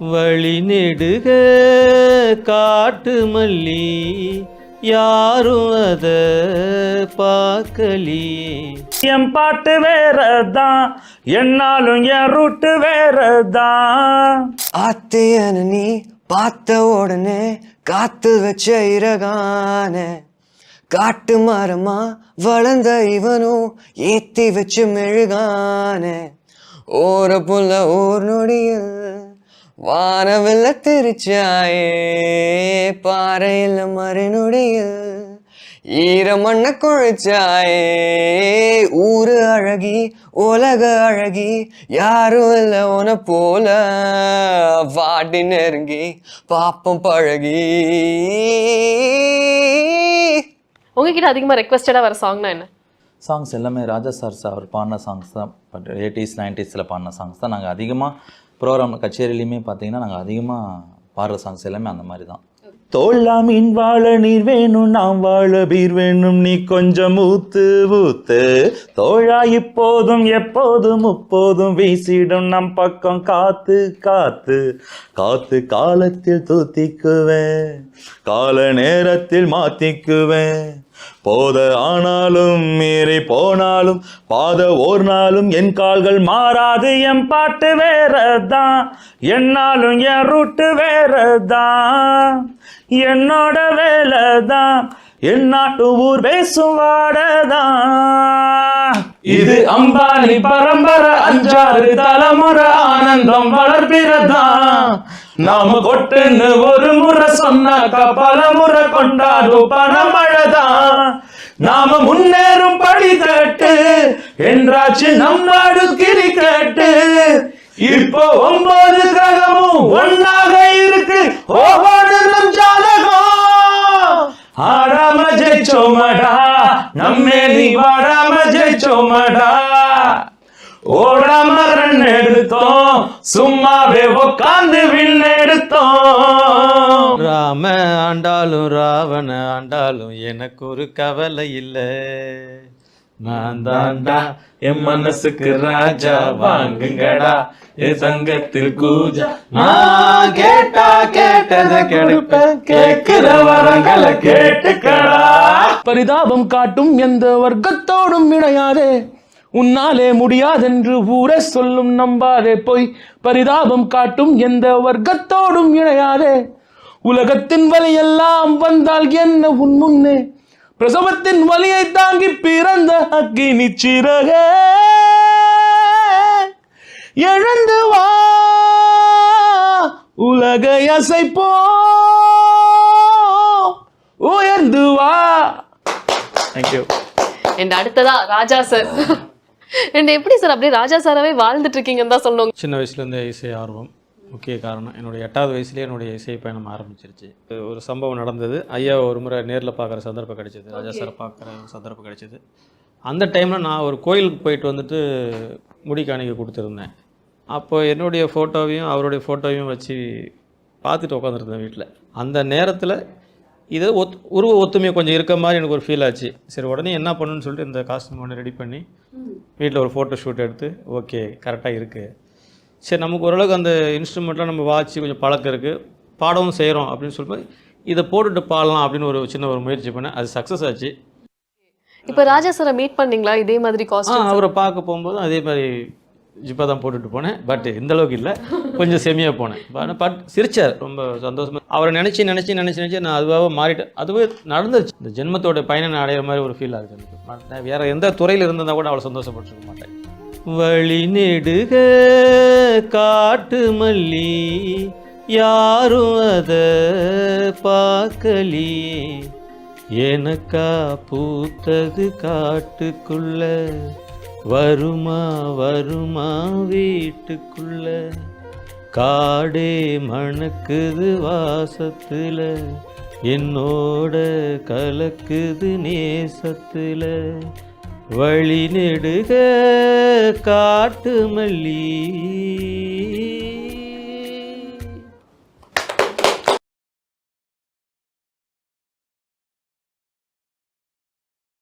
வழி நெடுக காட்டு மல்லி யாரும் அத பார்க்கலியே. என் பாட்டு வேறதான், என்னாலும் என் ரூட்டு வேறதான். ஆத்தையன நீ பார்த்த உடனே காத்து வச்ச இரகான காட்டு மரமா வளர்ந்த இவனும் ஏத்தி வச்சு மெழுகான ஓர புள்ள ஓர் நொடியில் வானவில்ல திருச்சாயே பாறையில் மறுநொடியில் ஈர மண்ண குழைச்சாயே ஊரு அழகி உலக அழகி யாரும் இல்லை உன போல வாடி நெருங்கி பாப்பம் பழகி. உங்ககிட்ட அதிகமாக ரெக்வஸ்டடாக வர சாங்னா என்ன? சாங்ஸ் எல்லாமே ராஜா சார் அவர் பாடின சாங்ஸ் தான். பட் 80s 90s பாடின சாங்ஸ் தான் நாங்கள் அதிகமாக ப்ரோக்ராம் கச்சேரிலையுமே பார்த்தீங்கன்னா நாங்கள் அதிகமாக பாடுற சாங்ஸ் எல்லாமே அந்த மாதிரி தான். தோழா மீன் வாழ நீர் வேணும், நாம் வாழ பீர் வேணும், நீ கொஞ்சம் ஊத்து ஊத்து. தோழா இப்போதும் எப்போதும் முப்போதும் வீசிடும் நம் பக்கம் காத்து காத்து காத்து. காலத்தில் தூத்திக்குவேன், கால நேரத்தில் மாத்திக்குவேன். போத ஆனாலும் மீறி போனாலும் பாத ஓர் நாளும் என் கால்கள் மாறாது. என் பாட்டு வேறதான், என்னாலும் என் ரூட்டு வேறதான். என்னோட வேலைதான், என் நாட்டு ஊர் பேசும் வாடதான். இது அம்பானி பரம்பரை, 5-6 தலைமுறை ஆனந்தம் வளர்ப்பிறதான். நாம கொட்டுன்னு ஒரு முறை சொன்னாக்கா பல முறை கொண்டாடும் பணமழைதான். நாம முன்னேறும் படி தட்டு என்றாச்சு நம் நாடு கிரிக்கெட்டு. இப்போ 9 கிரகமும் ஒன்னாக இருக்கு, ஓஹோடு நம் ஜாதகம். ஆடாம ஜெயிச்சோமடா, நம்மே நீ வாடாம ஜெயிச்சோமடா. ஓடாம ரன் எடுத்தோம், சும்மாவே உக்காந்து வின் எடுத்தோம். ராம ஆண்டாலும் ராவண ஆண்டாலும் எனக்கு ஒரு கவலை இல்லை. நான் தாண்டா என் மனசுக்கு ராஜா, வாங்குங்கடா என் சங்கத்தில் கூஜா. நான் கேட்டா கேட்டத கெடுப்பேன், கேட்கிற வரங்களை கேட்டுக்கடா. பரிதாபம் காட்டும் எந்த வர்க்கத்தோடும் இணையாதே, உன்னாலே முடியாதென்று ஊரே சொல்லும் நம்பாதே போய். பரிதாபம் காட்டும் எந்த வர்க்கத்தோடும் இணையாதே, உலகத்தின் வலியெல்லாம் வந்தால் என்ன உன் முன்னே, பிரசவத்தின் வலியை தாங்கி பிறந்த அக்கினி சிறகே. எழுந்து வா உலகை அசைப்போ, உயர்ந்து வா. தேங்க்யூ. அண்ட் அடுத்ததா ராஜா சார். அண்ட் எப்படி சார் அப்படியே ராஜா சாராவே வாழ்ந்துட்டு இருக்கீங்கன்னு தான் சொல்லுவாங்க. சின்ன வயசுலேருந்து இசை ஆர்வம் முக்கிய காரணம். என்னுடைய 8வது வயசுலேயே என்னுடைய இசை பயணம் ஆரம்பிச்சிருச்சு. ஒரு சம்பவம் நடந்தது. ஐயா ஒரு முறை நேரில் பார்க்குற சந்தர்ப்பம் கிடைச்சிது, ராஜா சாரை பார்க்குற சந்தர்ப்பம் கிடைச்சிது. அந்த டைமில் நான் ஒரு கோயிலுக்கு போயிட்டு வந்துட்டு முடி காணிக்கை கொடுத்துருந்தேன். அப்போ என்னுடைய ஃபோட்டோவையும் அவருடைய ஃபோட்டோவையும் வச்சு பார்த்துட்டு உட்காந்துருந்தேன் வீட்டில். அந்த நேரத்தில் இது உருவ ஒத்துமையை கொஞ்சம் இருக்க மாதிரி எனக்கு ஒரு ஃபீல் ஆச்சு. சரி உடனே என்ன பண்ணுன்னு சொல்லிட்டு இந்த காஸ்டியூம் ஒன்று ரெடி பண்ணி வீட்டில் ஒரு ஃபோட்டோ ஷூட் எடுத்து ஓகே கரெக்டாக இருக்குது. சரி நமக்கு ஓரளவுக்கு அந்த இன்ஸ்ட்ருமெண்ட்லாம் நம்ம வாட்சி கொஞ்சம் பழக்கம் இருக்குது, பாடவும் செய்கிறோம் அப்படின்னு சொல்லிட்டு இதை போட்டுட்டு பாடலாம் அப்படின்னு ஒரு சின்ன ஒரு முயற்சி பண்ணேன். அது சக்ஸஸ் ஆச்சு. இப்போ ராஜா சாரை மீட் பண்ணீங்களா இதே மாதிரி காஸ்டியூம்? அவரை பார்க்க போகும்போது அதே மாதிரி ஜிப்பா தான் போட்டுட்டு போனேன். பட் இந்த அளவுக்கு இல்லை, கொஞ்சம் செமியாக போனேன். பட் சிரிச்சார், ரொம்ப சந்தோஷமாக. அவரை நினச்சி நான் அதுவாக மாறிட்டேன். அதுவே நடந்துருச்சு. இந்த ஜென்மத்தோட பயணம் அடையிற மாதிரி ஒரு ஃபீல் ஆகுது எனக்கு. வேறு எந்த துறையில் இருந்திருந்தால் கூட அவ்வளோ சந்தோஷப்பட்டுருக்க மாட்டேன். வழி நெடுக காட்டு மல்லி யாரும் அத பார்க்கலியே, எனக்கா பூத்தது காட்டுக்குள்ள வருமா வருமா வீட்டுக்குள்ள, காடே மணக்குது வாசத்துல என்னோட கலக்குது நேசத்துல. வழி நெடுக காட்டு மல்லி